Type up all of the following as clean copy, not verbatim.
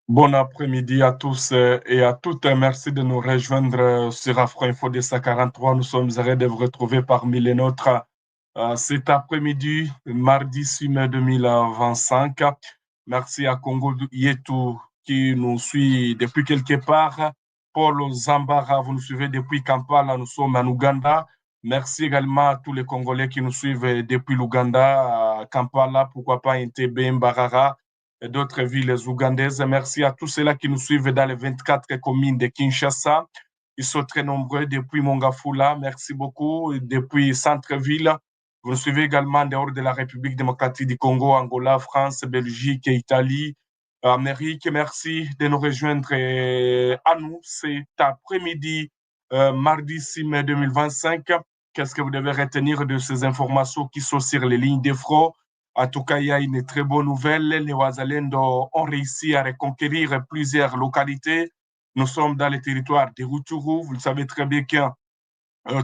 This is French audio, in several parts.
Bon après-midi à tous et à toutes. Merci de nous rejoindre sur Afro Info 243. Nous sommes heureux de vous retrouver parmi les nôtres cet après-midi, mardi 6 mai 2025. Merci à Congo Yetu qui nous suit depuis quelque part. Paul Zambara, vous nous suivez depuis Kampala, nous sommes en Ouganda. Merci également à tous les Congolais qui nous suivent depuis l'Ouganda, Kampala, pourquoi pas Entebbe, Mbarara et d'autres villes ougandaises. Merci à tous ceux-là qui nous suivent dans les 24 communes de Kinshasa. Ils sont très nombreux depuis Mongafula. Merci beaucoup. Depuis Centre-Ville. Vous nous suivez également en dehors de la République démocratique du Congo, Angola, France, Belgique, Italie, Amérique. Merci de nous rejoindre à nous cet après-midi, mardi 6 mai 2025. Qu'est-ce que vous devez retenir de ces informations qui sont sur les lignes de front? En tout cas, il y a une très bonne nouvelle. Les Ouazalendo ont réussi à reconquérir plusieurs localités. Nous sommes dans le territoire de Rutshuru. Vous le savez très bien que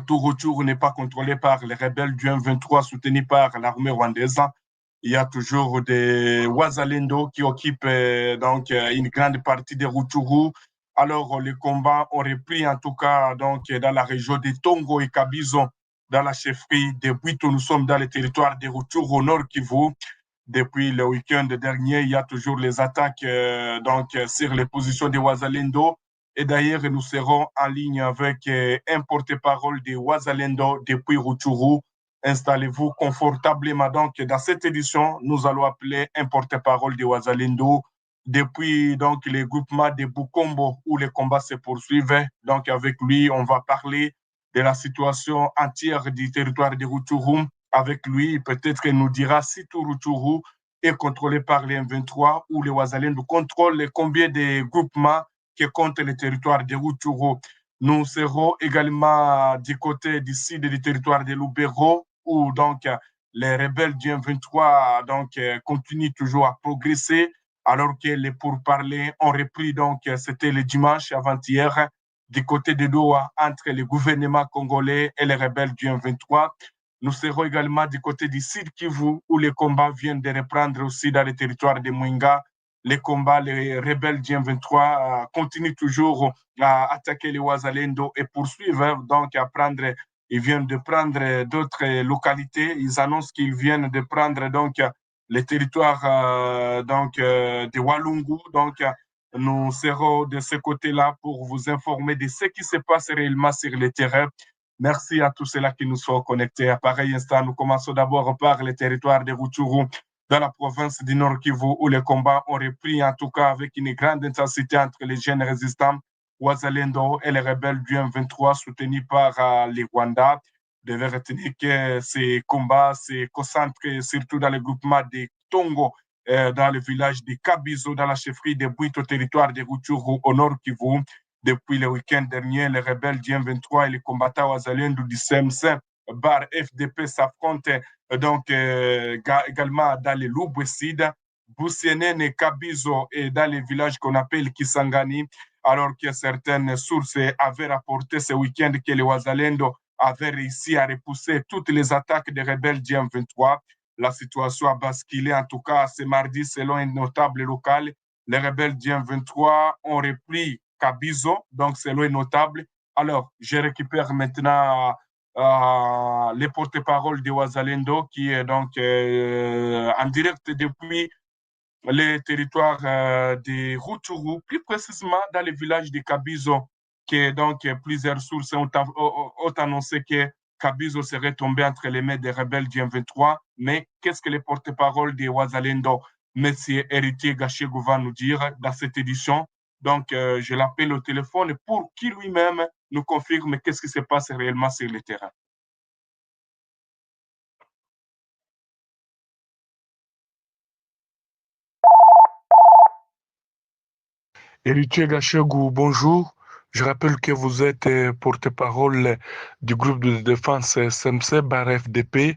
tout Rutshuru n'est pas contrôlé par les rebelles du M23 soutenus par l'armée rwandaise. Il y a toujours des Ouazalendo qui occupent une grande partie de Rutshuru. Alors, les combats ont repris en tout cas dans la région de Tongo et Kabizo, dans la chefferie de Bwito. Nous sommes dans le territoire de Rutshuru au nord Kivu. Depuis le week-end dernier, il y a toujours les attaques sur les positions de Ouazalendo. Et d'ailleurs, nous serons en ligne avec un porte-parole de Ouazalendo depuis Rutshuru. Installez-vous confortablement. Donc, dans cette édition, nous allons appeler un porte-parole de Ouazalendo depuis les groupements de Bukombo où les combats se poursuivent. Donc, avec lui, on va parler de la situation entière du territoire de Rutshuru. Avec lui, peut-être qu'il nous dira si tout Rutshuru est contrôlé par les M23 ou les Ouazalendo contrôlent combien de groupements qui comptent le territoire de Rutshuru. Nous serons également du côté d'ici du territoire de Lubero où les rebelles du M23 continuent toujours à progresser alors que les pourparlers ont repris c'était le dimanche avant-hier du côté de Doha entre le gouvernement congolais et les rebelles du M23. Nous serons également du côté du Sud Kivu où les combats viennent de reprendre aussi dans le territoire de Mwenga. Les combats, les rebelles du M23 continuent toujours à attaquer les Ouazalendo et poursuivre à prendre. Ils viennent de prendre d'autres localités. Ils annoncent qu'ils viennent de prendre les territoires de Walungu. Nous serons de ce côté-là pour vous informer de ce qui se passe réellement sur le terrain. Merci à tous ceux-là qui nous sont connectés. À pareil instant, nous commençons d'abord par le territoire de Rutshuru, dans la province du Nord Kivu, où les combats ont repris, en tout cas avec une grande intensité entre les jeunes résistants Ouazalendo et les rebelles du M23 soutenus par les Rwandais. Vous devez retenir que ces combats se concentrent surtout dans le groupement de Tongo, dans le village de Kabizo, dans la chefferie de Bwito, territoire de Rutshuru, au Nord Kivu. Depuis le week-end dernier, les rebelles du M23 et les combattants Ouazalendo du CMC bar FDP s'affrontent également dans les Loubouesside, Boussienen et Kabizo et dans les villages qu'on appelle Kisangani, alors que certaines sources avaient rapporté ce week-end que les Ouazalendo avaient réussi à repousser toutes les attaques des rebelles du M23. La situation a basculé, en tout cas ce mardi, selon un notable local. Les rebelles du M23 ont repris Kabizo, donc selon un notable. Alors, je récupère maintenant les porte-parole de Ouazalendo qui est en direct depuis les territoires de Rutshuru, plus précisément dans le village de Kabizo, que plusieurs sources ont annoncé que Kabizo serait tombé entre les mains des rebelles du M23. Mais qu'est-ce que les porte-parole de Ouazalendo, M. Héritier Gachegou, va nous dire dans cette édition? Je l'appelle au téléphone pour qu'il lui-même nous confirme qu'est-ce qui se passe réellement sur le terrain. Héritier Gachegou, bonjour. Je rappelle que vous êtes porte-parole du groupe de défense SMC BAR-FDP,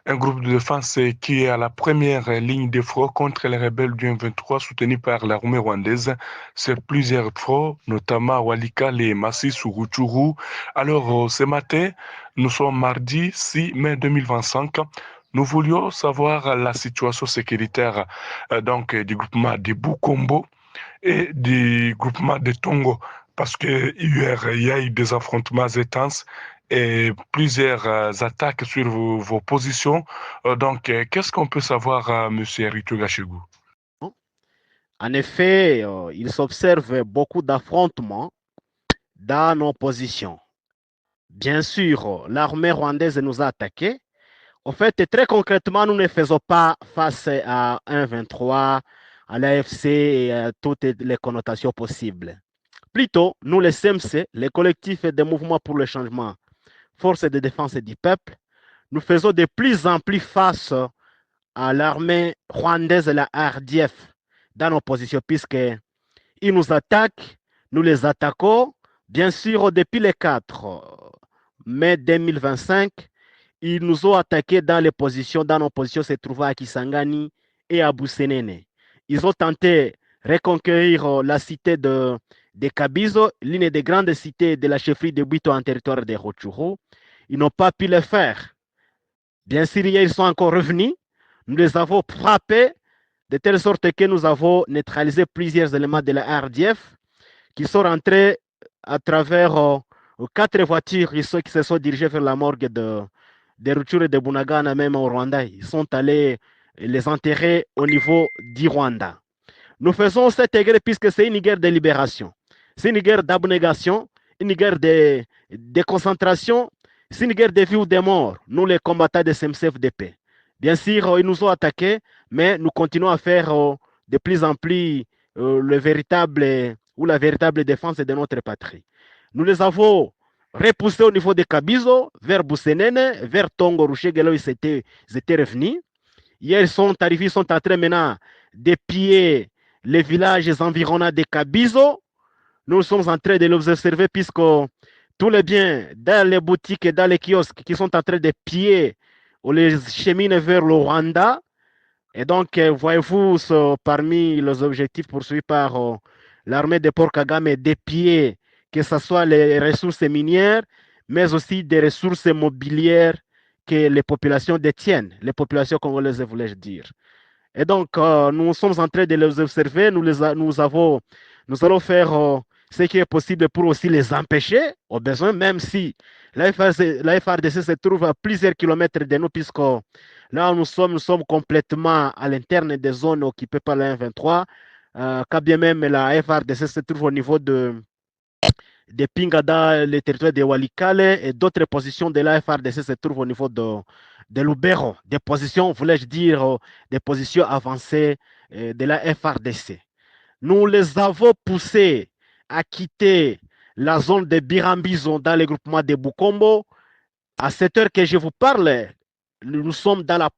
un groupe de défense qui est à la première ligne de front contre les rebelles du M23 soutenus par l'armée rwandaise sur plusieurs fronts, notamment à Walikale et Masisi ou Rutshuru. Alors, ce matin, nous sommes mardi 6 mai 2025. Nous voulions savoir la situation sécuritaire du groupement de Bukombo et du groupement de Tongo, parce que hier, il y a eu des affrontements intenses et plusieurs attaques sur vos positions. Donc, qu'est-ce qu'on peut savoir, M. Rito Gachegou? En effet, il s'observe beaucoup d'affrontements dans nos positions. Bien sûr, l'armée rwandaise nous a attaqués. En fait, très concrètement, nous ne faisons pas face à un 23, à l'AFC et à toutes les connotations possibles. Plutôt, nous, les CMC, les collectifs et des mouvements pour le changement, forces de défense du peuple, nous faisons de plus en plus face à l'armée rwandaise et la RDF dans nos positions, puisqu'ils nous attaquent, nous les attaquons. Bien sûr, depuis le 4 mai 2025, ils nous ont attaqués dans nos positions se trouvant à Kisangani et à Boussenene. Ils ont tenté de reconquérir la cité de Kabizo, l'une des grandes cités de la chefferie de Buito en territoire de Rutshuru. Ils n'ont pas pu le faire. Bien sûr, ils sont encore revenus. Nous les avons frappés de telle sorte que nous avons neutralisé plusieurs éléments de la RDF qui sont rentrés à travers 4 voitures qui se sont dirigées vers la morgue de Rutshuru et de Bunagana, même au Rwanda. Ils sont allés les enterrer au niveau du Rwanda. Nous faisons cette guerre puisque c'est une guerre de libération. C'est une guerre d'abnégation, une guerre de concentration, c'est une guerre de vie ou de mort. Nous, les combattants de SMCF-DP. Bien sûr, ils nous ont attaqués, mais nous continuons à faire de plus en plus la véritable défense de notre patrie. Nous les avons repoussés au niveau de Kabizo, vers Boussenene, vers Tongo, Rushege, là où ils étaient revenus. Hier, ils sont arrivés, ils sont en train maintenant de piller les villages environnants de Kabizo. Nous sommes en train de les observer puisque tous les biens dans les boutiques et dans les kiosques qui sont en train de piller ou les cheminent vers le Rwanda. Et donc, voyez-vous, parmi les objectifs poursuivis par l'armée de Paul Kagame, d'épier, que ce soit les ressources minières, mais aussi des ressources mobilières que les populations détiennent, les populations congolaises, voulais-je dire. Et donc, nous sommes en train de les observer, nous allons faire ce qui est possible pour aussi les empêcher, au besoin, même si la FRDC se trouve à plusieurs kilomètres de nous, puisque là, nous sommes complètement à l'interne des zones occupées par la M23, quand bien même la FRDC se trouve au niveau de Pingada, le territoire de Walikale, et d'autres positions de la FRDC se trouvent au niveau de Lubero, des positions, voulais-je dire, des positions avancées de la FRDC. Nous les avons poussés à quitter la zone de Birambizo dans le groupement de Bukombo. À cette heure que je vous parle, nous sommes dans la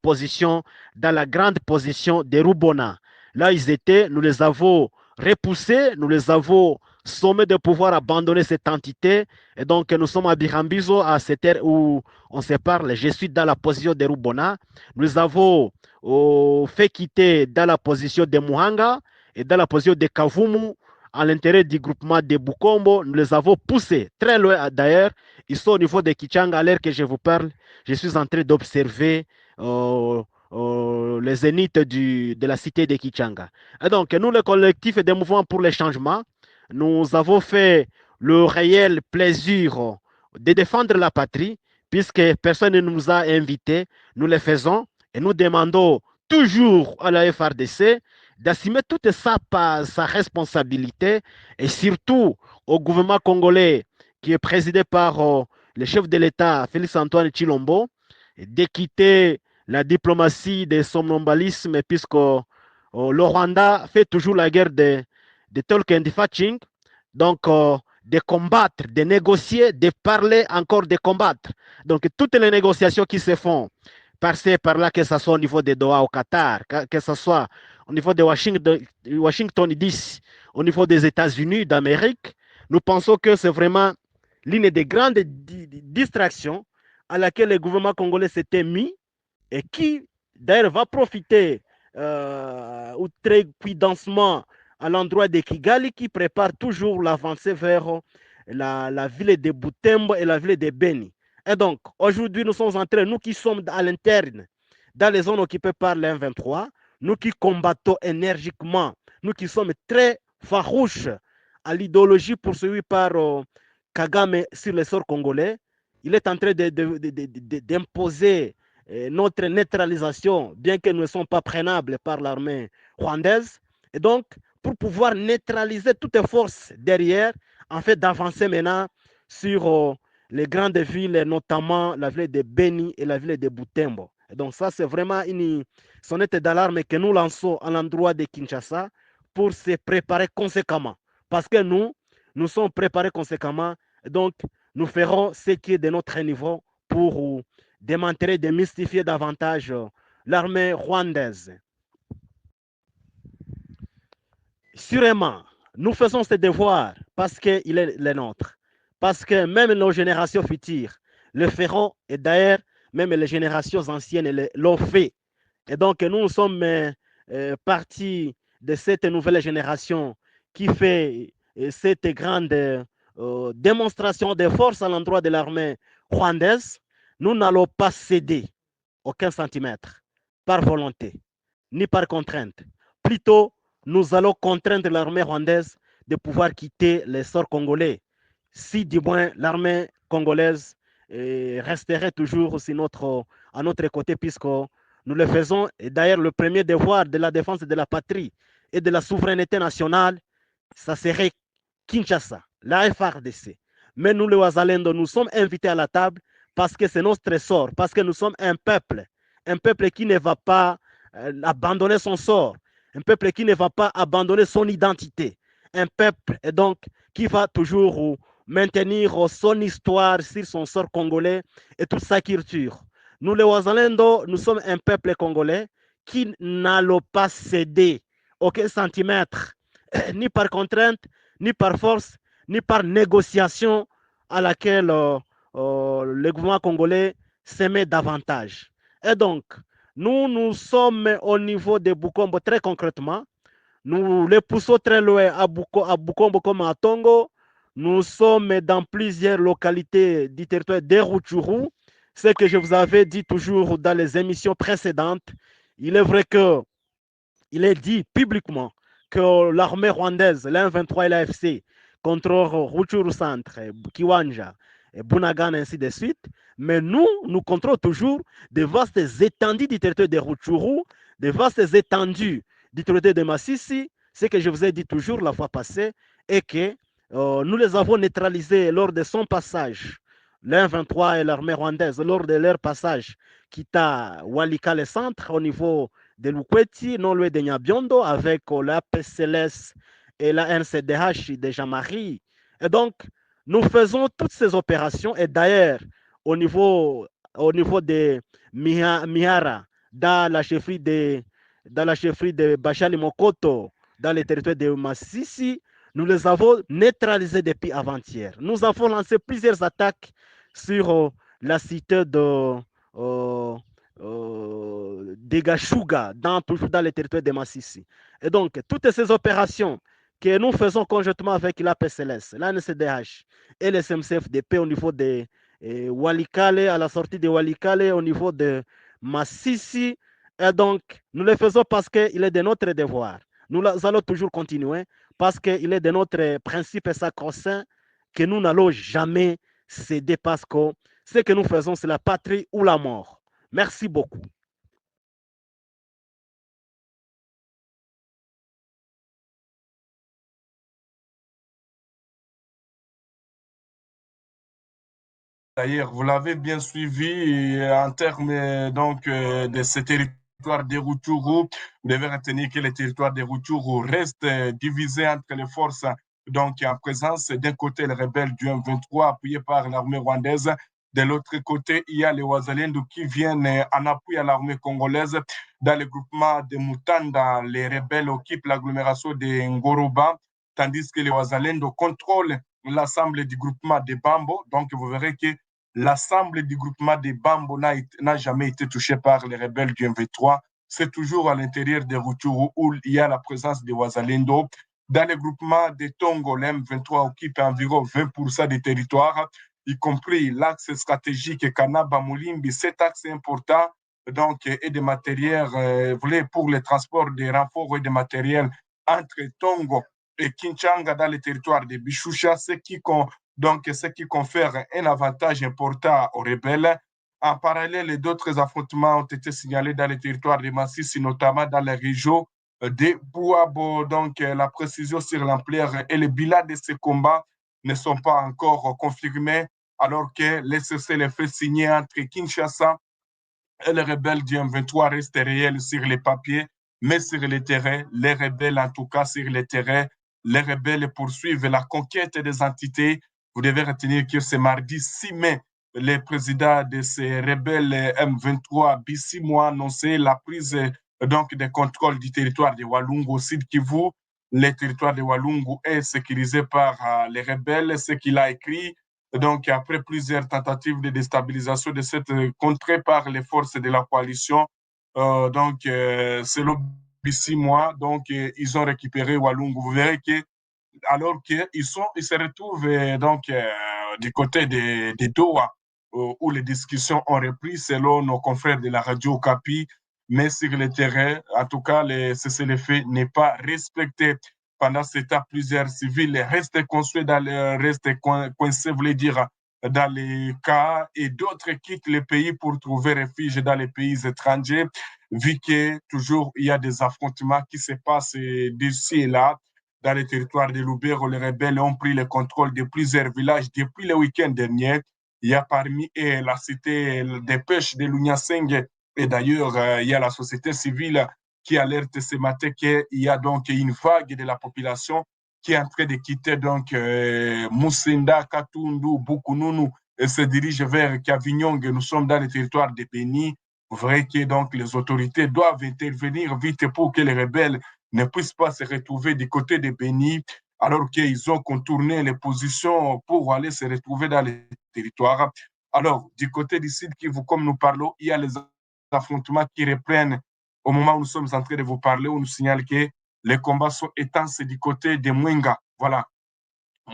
grande position de Rubona. Là, ils étaient, nous les avons repoussés, nous les avons sommés de pouvoir abandonner cette entité. Et donc, nous sommes à Birambizo à cette heure où on se parle. Je suis dans la position de Rubona. Nous les avons fait quitter dans la position de Muhanga et dans la position de Kavumu à l'intérieur du groupement de Bukombo. Nous les avons poussés très loin d'ailleurs. Ils sont au niveau de Kichanga. À l'heure que je vous parle, je suis en train d'observer les zéniths de la cité de Kichanga. Et donc, nous, le collectif des mouvements pour le changement, nous avons fait le réel plaisir de défendre la patrie, puisque personne ne nous a invités. Nous le faisons et nous demandons toujours à la FRDC d'assumer toute sa responsabilité et surtout au gouvernement congolais qui est présidé par le chef de l'État, Félix-Antoine Tshilombo, de quitter la diplomatie de somnambulisme puisque le Rwanda fait toujours la guerre de talk and fatching, donc de combattre, de négocier, de parler, encore de combattre. Donc toutes les négociations qui se font par-ci et par-là, que ce soit au niveau de Doha au Qatar, que ce soit au niveau de Washington DC, au niveau des États-Unis d'Amérique, nous pensons que c'est vraiment l'une des grandes distractions à laquelle le gouvernement congolais s'était mis et qui d'ailleurs va profiter très cuidamment à l'endroit de Kigali qui prépare toujours l'avancée vers la ville de Butembo et la ville de Beni. Et donc, aujourd'hui, nous sommes en train, nous qui sommes à l'interne, dans les zones occupées par l'M23, nous qui combattons énergiquement, nous qui sommes très farouche à l'idéologie poursuivie par Kagame sur les sorts congolais. Il est en train d'imposer notre neutralisation, bien que nous ne sommes pas prenables par l'armée rwandaise. Et donc, pour pouvoir neutraliser toutes les forces derrière, en fait, d'avancer maintenant sur les grandes villes, notamment la ville de Beni et la ville de Butembo. Et donc, ça, c'est vraiment une sonnette d'alarme que nous lançons à l'endroit de Kinshasa pour se préparer conséquemment. Parce que nous sommes préparés conséquemment. Et donc, nous ferons ce qui est de notre niveau pour démanteler, démystifier davantage l'armée rwandaise. Sûrement, nous faisons ce devoir parce qu'il est le nôtre. Parce que même nos générations futures le feront. Et d'ailleurs, même les générations anciennes l'ont fait. Et donc, nous sommes partie de cette nouvelle génération qui fait cette grande démonstration de force à l'endroit de l'armée rwandaise. Nous n'allons pas céder aucun centimètre par volonté, ni par contrainte. Plutôt, nous allons contraindre l'armée rwandaise de pouvoir quitter les sorts congolais. Si du moins l'armée congolaise resterait toujours aussi à notre côté, puisque nous le faisons. Et d'ailleurs, le premier devoir de la défense de la patrie et de la souveraineté nationale, ça serait Kinshasa, la FRDC. Mais nous, les Wazalendo, nous sommes invités à la table parce que c'est notre sort, parce que nous sommes un peuple qui ne va pas abandonner son sort, un peuple qui ne va pas abandonner son identité, un peuple et donc qui va toujours maintenir son histoire sur son sort congolais et toute sa culture. Nous, les Wazalendo, nous sommes un peuple congolais qui n'allons pas céder aucun centimètre, ni par contrainte, ni par force, ni par négociation à laquelle le gouvernement congolais se met davantage. Et donc, nous sommes au niveau de Bukombo très concrètement. Nous les poussons très loin à Bukombo comme à Tongo. Nous sommes dans plusieurs localités du territoire de Rutshuru. Ce que je vous avais dit toujours dans les émissions précédentes. Il est vrai qu'il est dit publiquement que l'armée rwandaise, l'M23 et l'AFC, contrôlent Rutshuru Centre, Kiwanja, Bunagana, ainsi de suite. Mais nous contrôlons toujours de vastes étendues du territoire de Rutshuru, de vastes étendues du territoire de Massissi, ce que je vous ai dit toujours la fois passée, et que nous les avons neutralisés lors de son passage, l'M23 et l'armée rwandaise, lors de leur passage, quitta Walikale Centre au niveau de Lukweti, non loin de Nyabiondo, avec la PCLS et la NCDH de Jean-Marie. Et donc, nous faisons toutes ces opérations, et d'ailleurs, au niveau de Mihara, dans la chefferie de Bachali Mokoto, dans le territoire de Massissi, nous les avons neutralisés depuis avant-hier. Nous avons lancé plusieurs attaques sur la cité de Gashuga, toujours dans le territoire de Massissi. Et donc, toutes ces opérations que nous faisons conjointement avec la PCLS, la NCDH et le SMCFDP au niveau de Walikale, à la sortie de Walikale, au niveau de Massissi. Et donc, nous le faisons parce qu'il est de notre devoir. Nous allons toujours continuer parce qu'il est de notre principe sacro-saint que nous n'allons jamais céder parce que ce que nous faisons, c'est la patrie ou la mort. Merci beaucoup. D'ailleurs, vous l'avez bien suivi en termes donc de ce territoire de Rutshuru. Vous devez retenir que le territoire de Rutshuru reste divisé entre les forces donc en présence. D'un côté, les rebelles du M23 appuyés par l'armée rwandaise. De l'autre côté, il y a les Wazalendo qui viennent en appui à l'armée congolaise. Dans le groupement de Mutanda, les rebelles occupent l'agglomération de Ngoroba, tandis que les Wazalendo contrôlent l'ensemble du groupement de Bambo. Donc, vous verrez que l'ensemble du groupement de Bambo n'a jamais été touché par les rebelles du M23. C'est toujours à l'intérieur de Rutshuru où il y a la présence de Wazalendo. Dans le groupement de Tongo, le M23 occupe environ 20% des territoires, y compris l'axe stratégique Kanaba-Moulimbi. Cet axe important donc, et des matériels pour le transport des renforts et des matériels entre Tongo et Kinchanga dans le territoire de Bichoucha, ce qui confère un avantage important aux rebelles. En parallèle, d'autres affrontements ont été signalés dans le territoire de Massissi, notamment dans les régions de Bouabo. Donc, la précision sur l'ampleur et le bilan de ces combats ne sont pas encore confirmés, alors que les cessez-le-feu signés entre Kinshasa et les rebelles du M23 restent réels sur les papiers, mais sur le terrain, les rebelles, en tout cas sur le terrain, les rebelles poursuivent la conquête des entités. Vous devez retenir que ce mardi 6 mai, le président de ces rebelles M23, Bissimo, a annoncé la prise donc des contrôles du territoire de Walungu au Sud Kivu. Le territoire de Walungu est sécurisé par les rebelles, ce qu'il a écrit. Donc, après plusieurs tentatives de déstabilisation de cette contrée par les forces de la coalition, selon Bissimois, donc, ils ont récupéré Walungu. Vous verrez que alors qu'ils se retrouvent du côté de Doha, où les discussions ont repris selon nos confrères de la radio Capi, mais sur le terrain, en tout cas, le cessez-le-feu n'est pas respecté. Pendant ce temps, plusieurs civils restent coincés coincés, voulez dire, dans les cas, et d'autres quittent le pays pour trouver refuge dans les pays étrangers, vu que toujours il y a des affrontements qui se passent d'ici et là dans le territoire de Lubero. Les rebelles ont pris le contrôle de plusieurs villages depuis le week-end dernier. Il y a parmi eux la cité des pêches de Lunyaseng. Et d'ailleurs, il y a la société civile qui alerte ce matin qu'il y a donc une vague de la population qui est en train de quitter donc Musinda, Katundu, Bukununu et se dirige vers Kavignong. Nous sommes dans le territoire de Béni. Vous verrez que donc les autorités doivent intervenir vite pour que les rebelles ne puissent pas se retrouver du côté de Béni, alors qu'ils ont contourné les positions pour aller se retrouver dans les territoires. Alors, du côté du Sud Kivu, comme nous parlons, il y a les affrontements qui reprennent au moment où nous sommes en train de vous parler, où nous signale que les combats sont étendus du côté de Mwenga. Voilà.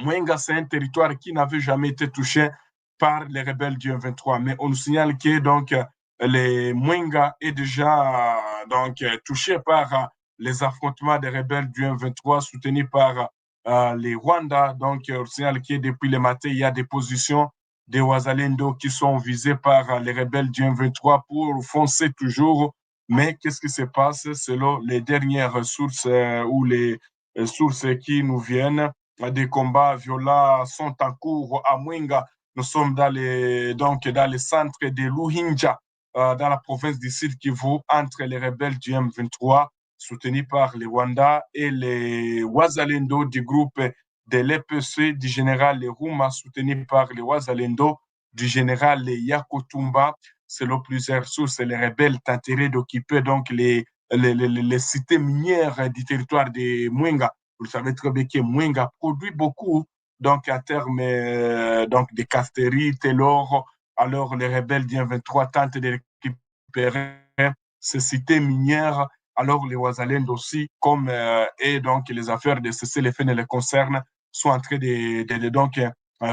Mwenga, c'est un territoire qui n'avait jamais été touché par les rebelles du M23. Mais on nous signale que donc, les Mwenga est déjà touché par les affrontements des rebelles du M23 soutenus par les Rwandais. Donc, on signale que depuis le matin, il y a des positions des Wazalendo qui sont visées par les rebelles du M23 pour foncer toujours. Mais qu'est-ce qui se passe selon les dernières sources ou les sources qui nous viennent? Des combats violents sont en cours à Mwenga. Nous sommes dans dans les centres de Luhinja, dans la province du Sud Kivu, entre les rebelles du M23, soutenus par les Rwandais, et les Wazalendo du groupe de l'EPC du général Leruma, soutenu par les Wazalendo du général Yakotumba. Selon plusieurs sources, les rebelles tenteraient d'occuper donc les cités minières du territoire de Mwenga. Vous savez très bien que Mwenga produit beaucoup, donc en termes de castérite et l'or. Alors les rebelles du 23 tentent de récupérer ces cités minières. Alors les Ouazalènes aussi, comme et donc les affaires de cessez-le-feu ne les concernent, sont en train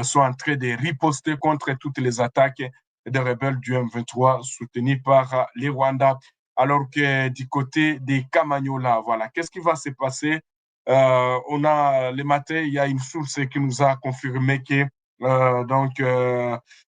sont en train de riposter contre toutes les attaques des rebelles du M23 soutenus par les Rwandais. Alors que du côté des Kamagnola, voilà, qu'est-ce qui va se passer? On a le matin, il y a une source qui nous a confirmé que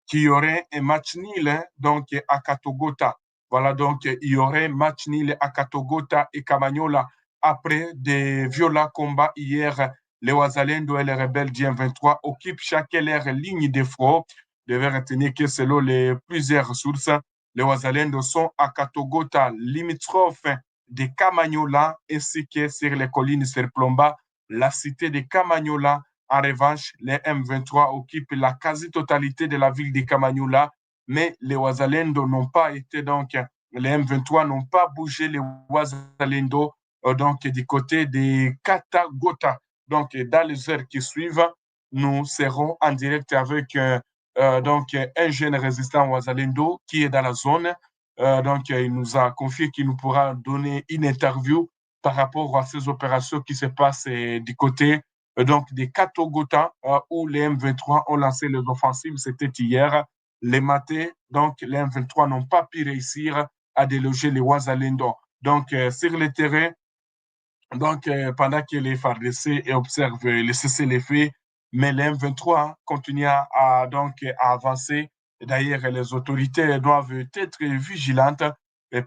qu'il y aurait un match nul donc à Katogota. Voilà, donc il y aurait un match nul à Katogota et Kamagnola après des violents combats hier. Les Ouazalendo et les rebelles du M23 occupent chacun leur ligne de front. Vous devez retenir que selon les plusieurs sources, les Ouazalendo sont à Katogota, limitrophe de Kamagnola, ainsi que sur les collines Serplomba, la cité de Kamagnola. En revanche, les M23 occupent la quasi-totalité de la ville de Kamagnola, mais les Ouazalendo n'ont pas été donc, les M23 n'ont pas bougé les Ouazalendo donc du côté de Katagota. Donc, dans les heures qui suivent, nous serons en direct avec un jeune résistant Ouazalendo qui est dans la zone. Il nous a confié qu'il nous pourra donner une interview par rapport à ces opérations qui se passent du côté des Katogota, où les M23 ont lancé les offensives. C'était hier. Les matins, donc les M23 n'ont pas pu réussir à déloger les Ouazalendo. Donc, sur le terrain, Donc, pendant que les FARDC observent le cessez-le-feu, mais les M23 continuent donc, à avancer. D'ailleurs, les autorités doivent être vigilantes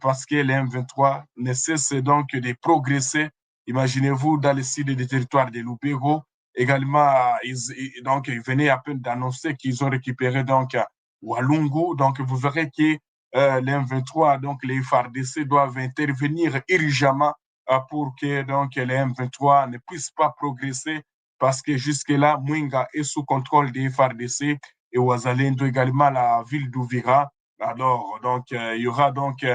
parce que les M23 ne cessent donc de progresser. Imaginez-vous dans le sud des territoires de Lubero. Également, donc, ils venaient à peine d'annoncer qu'ils ont récupéré donc Walungu. Donc, vous verrez que les M23, donc les FARDC doivent intervenir urgemment pour que donc, les M23 ne puissent pas progresser parce que jusque-là, Mwenga est sous contrôle des FARDC et Ouazalendo également la ville d'Ouvira. Alors, donc, il y aura donc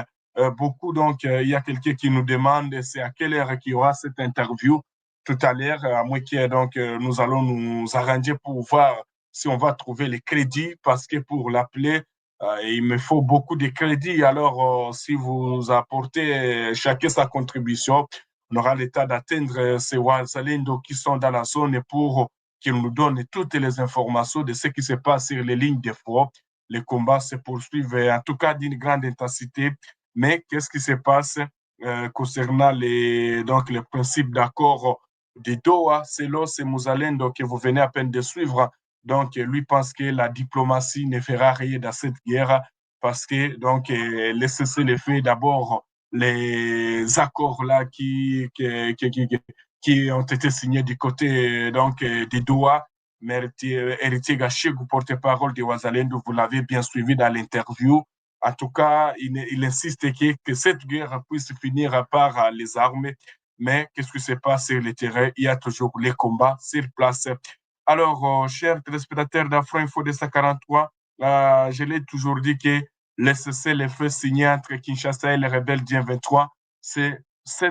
beaucoup. Donc, il y a quelqu'un qui nous demande c'est à quelle heure qu'il y aura cette interview tout à l'heure. À moins que donc, nous allons nous arranger pour voir si on va trouver les crédits parce que pour l'appeler, il me faut beaucoup de crédits. Alors, si vous apportez chacun sa contribution, on aura l'état d'atteindre ces Wazalendo qui sont dans la zone pour qu'ils nous donnent toutes les informations de ce qui se passe sur les lignes de front. Les combats se poursuivent, en tout cas d'une grande intensité. Mais qu'est-ce qui se passe concernant donc, les principes d'accord de Doha, selon ces Mouzalendo que vous venez à peine de suivre? Donc, lui pense que la diplomatie ne fera rien dans cette guerre parce que, donc, les cessez-le-feu, d'abord, les accords là qui ont été signés du côté donc, de Doha. Mais Héritier Gachigou, porte-parole de Ouazalendo, vous l'avez bien suivi dans l'interview. En tout cas, il insiste que cette guerre puisse finir par les armes. Mais qu'est-ce qui se passe sur le terrain? Il y a toujours les combats sur place. Alors, chers téléspectateurs d'Afro-Info 243, je l'ai toujours dit que le cessez-le-feu signé entre Kinshasa et les rebelles du M23, cette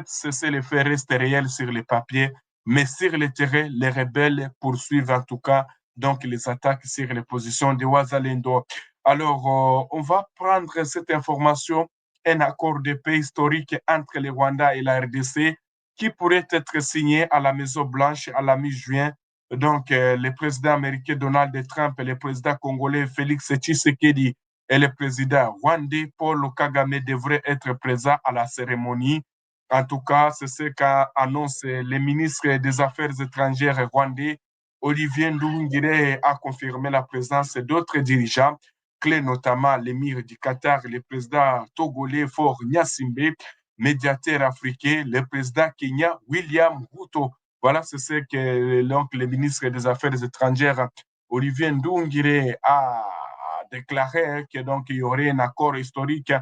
cessez-le-feu reste réel sur les papiers, mais sur le terrain, les rebelles poursuivent en tout cas donc les attaques sur les positions de Ouazalendo. Alors, on va prendre cette information, un accord de paix historique entre le Rwanda et la RDC qui pourrait être signé à la Maison-Blanche à la mi-juin. Donc, le président américain Donald Trump et le président congolais Félix Tshisekedi et le président rwandais Paul Kagame devraient être présents à la cérémonie. En tout cas, c'est ce qu'a annoncé le ministre des Affaires étrangères rwandais, Olivier Nduhungirehe, a confirmé la présence d'autres dirigeants clés, notamment l'émir du Qatar, le président togolais Faure Gnassingbé, médiateur africain, le président Kenya William Ruto. Voilà, c'est ce que donc, le ministre des Affaires étrangères, Olivier Nduhungirehe, a déclaré que donc il y aurait un accord historique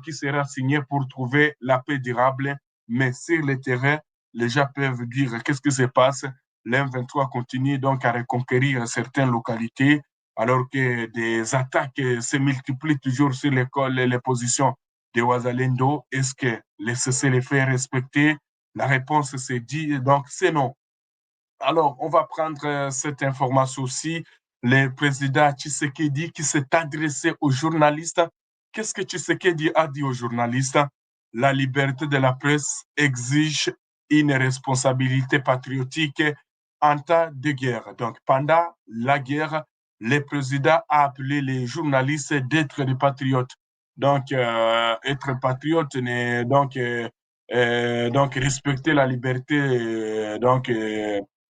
qui sera signé pour trouver la paix durable. Mais sur le terrain, les gens peuvent dire qu'est-ce qui se passe. L'M23 continue donc à reconquérir certaines localités, alors que des attaques se multiplient toujours sur les positions de Ouazalendo. Est-ce que le cessez-le-feu est respecté? La réponse c'est dit, donc c'est non. Alors, on va prendre cette information aussi. Le président Tshisekedi qui s'est adressé aux journalistes. Qu'est-ce que Tshisekedi a dit aux journalistes? La liberté de la presse exige une responsabilité patriotique en temps de guerre. Donc, pendant la guerre, le président a appelé les journalistes d'être des patriotes. Donc, être patriote, donc respecter la liberté,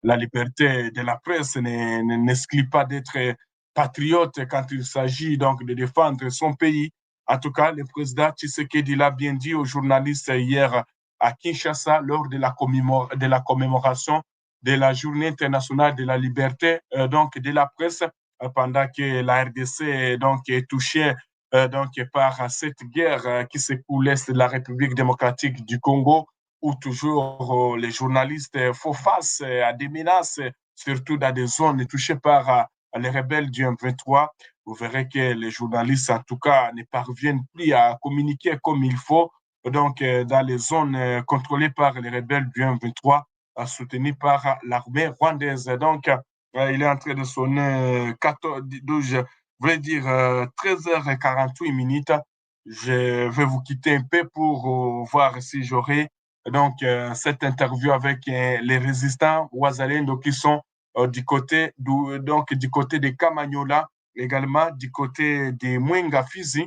la liberté de la presse n'exclut pas d'être patriote quand il s'agit donc de défendre son pays. En tout cas, le président Tshisekedi l'a bien dit aux journalistes hier à Kinshasa lors de la commémoration de la Journée internationale de la liberté donc de la presse pendant que la RDC donc est touchée donc par cette guerre qui s'écoule l'Est de la République démocratique du Congo où toujours les journalistes font face à des menaces, surtout dans des zones touchées par les rebelles du M23. Vous verrez que les journalistes, en tout cas, ne parviennent plus à communiquer comme il faut. Donc, dans les zones contrôlées par les rebelles du M23, soutenues par l'armée rwandaise. Donc, il est en train de sonner 14, 12, je voulais dire 13h48 minutes. Je vais vous quitter un peu pour voir si j'aurai donc cette interview avec les résistants Ouazalendo qui sont donc, du côté de Kamanyola, également du côté de Mwenga Fizi,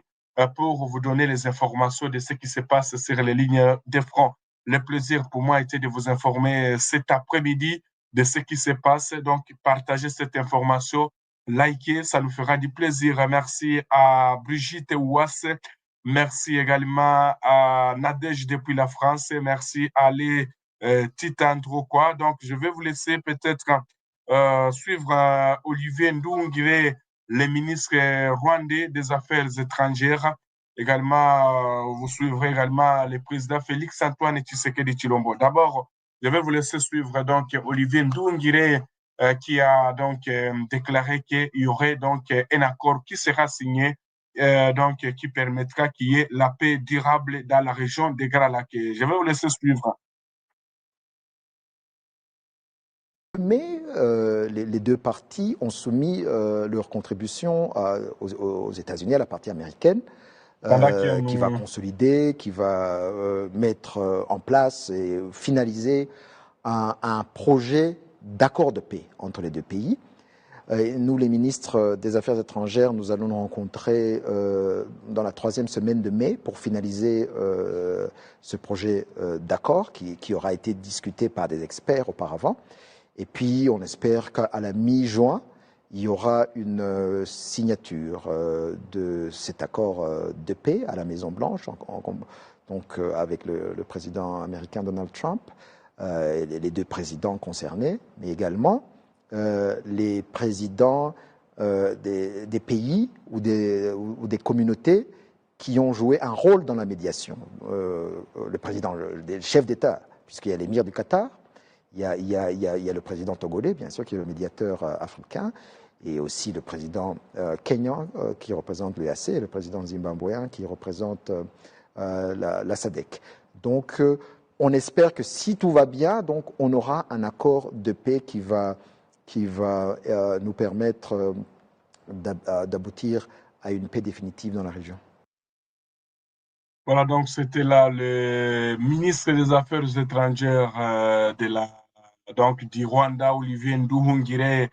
pour vous donner les informations de ce qui se passe sur les lignes de front. Le plaisir pour moi était de vous informer cet après-midi de ce qui se passe. Donc, partagez cette information, likez, ça nous fera du plaisir. Merci à Brigitte Ouasse. Merci également à Nadège depuis la France. Merci à les Titan Droquois. Donc, je vais vous laisser peut-être suivre Olivier Ndoungire, le ministre rwandais des Affaires étrangères. Également, vous suivrez également le président Félix Antoine Tshisekedi Tshilombo. D'abord, je vais vous laisser suivre donc Olivier Ndoungire qui a donc déclaré qu'il y aurait donc un accord qui sera signé donc qui permettra qu'il y ait la paix durable dans la région des Grands Lacs. Je vais vous laisser suivre. Mais les deux parties ont soumis leur contribution aux États-Unis, à la partie américaine, qui va consolider, qui va mettre en place et finaliser un projet d'accord de paix entre les deux pays. Nous, les ministres des Affaires étrangères, nous allons nous rencontrer dans la 3e semaine de mai pour finaliser ce projet d'accord qui aura été discuté par des experts auparavant. Et puis, on espère qu'à la mi-juin, il y aura une signature de cet accord de paix à la Maison-Blanche, donc avec le président américain Donald Trump, les deux présidents concernés, mais également les présidents des pays ou des communautés qui ont joué un rôle dans la médiation. Le président, le chef d'État, puisqu'il y a l'émir du Qatar, il y a le président togolais, bien sûr, qui est le médiateur africain, et aussi le président kenyan qui représente l'EAC, et le président zimbabwéen qui représente la SADC. Donc, on espère que si tout va bien, donc on aura un accord de paix qui va nous permettre d'aboutir à une paix définitive dans la région. Voilà, donc c'était là le ministre des Affaires étrangères donc, du Rwanda, Olivier Nduhungirehe,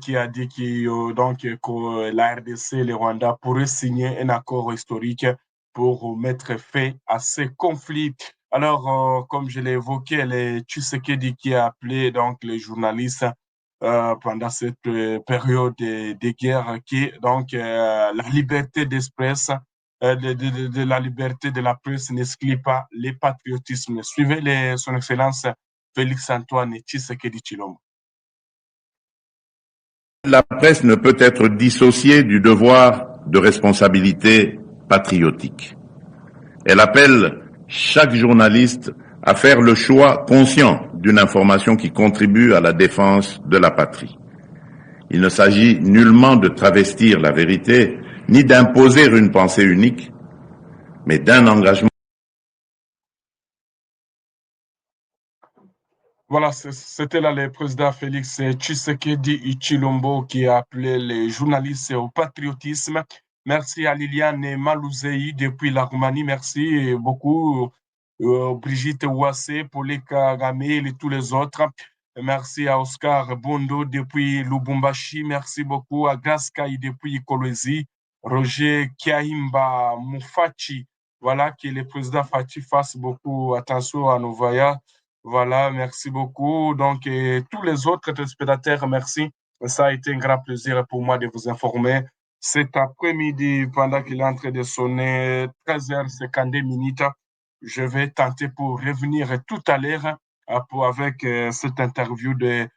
qui a dit que la RDC et le Rwanda pourraient signer un accord historique pour mettre fin à ces conflits. Alors, comme je l'ai évoqué, le Tshisekedi qui a appelé donc les journalistes pendant cette période de guerre, la liberté d'express, de la liberté de la presse n'exclut pas le patriotisme. Suivez son Excellence Félix Antoine Tshisekedi Tshilombo. La presse ne peut être dissociée du devoir de responsabilité patriotique. Elle appelle chaque journaliste à faire le choix conscient d'une information qui contribue à la défense de la patrie. Il ne s'agit nullement de travestir la vérité, ni d'imposer une pensée unique, mais d'un engagement. Voilà, c'était là le président Félix Tshisekedi Tshilombo qui a appelé les journalistes au patriotisme. Merci à Liliane Malouzei depuis la Roumanie. Merci beaucoup Brigitte Ouassé, Paulé Kagame et tous les autres. Merci à Oscar Bondo depuis Lubumbashi. Merci beaucoup à Gaskai depuis Kolwezi. Roger Kiaimba Moufachi. Voilà, que le président Fati fasse beaucoup attention à nos voyages. Voilà, merci beaucoup. Donc, et tous les autres téléspectateurs, merci. Ça a été un grand plaisir pour moi de vous informer. Cet après-midi, pendant qu'il est en train de sonner 13h52, je vais tenter pour revenir tout à l'heure avec cette interview de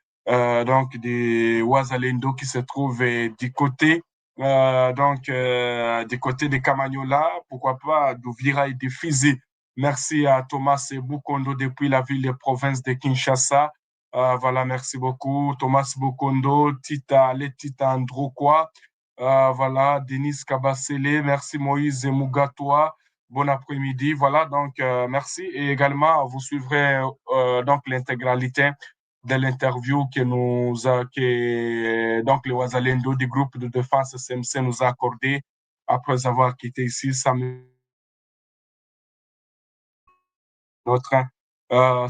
Ouazalendo qui se trouve du côté du côté de Camagnola, pourquoi pas d'Ouvira et de Fizi. Merci à Thomas Bukondo depuis la ville de province de Kinshasa. Voilà, merci beaucoup. Thomas Bukondo, Tita Androkwa. Voilà, Denis Kabasele. Merci Moïse Mugatoa. Bon après-midi. Voilà, donc merci. Et également, vous suivrez donc l'intégralité de l'interview donc le Ouazalendo du groupe de défense CMC nous a accordé après avoir quitté ici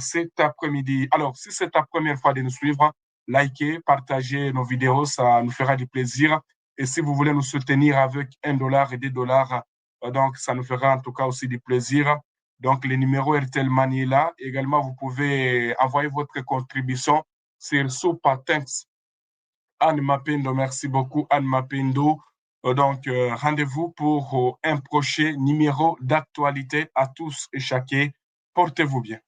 cet après-midi. Alors, si c'est ta première fois de nous suivre, likez, partagez nos vidéos, ça nous fera du plaisir. Et si vous voulez nous soutenir avec $1 et $2, donc ça nous fera en tout cas aussi du plaisir. Donc, le numéro RTL Money est là. Également, vous pouvez envoyer votre contribution sur Super Thanks. Anne Mapendo, merci beaucoup, Anne Mapendo. Donc, rendez-vous pour un prochain numéro d'actualité à tous et chacun. Portez-vous bien.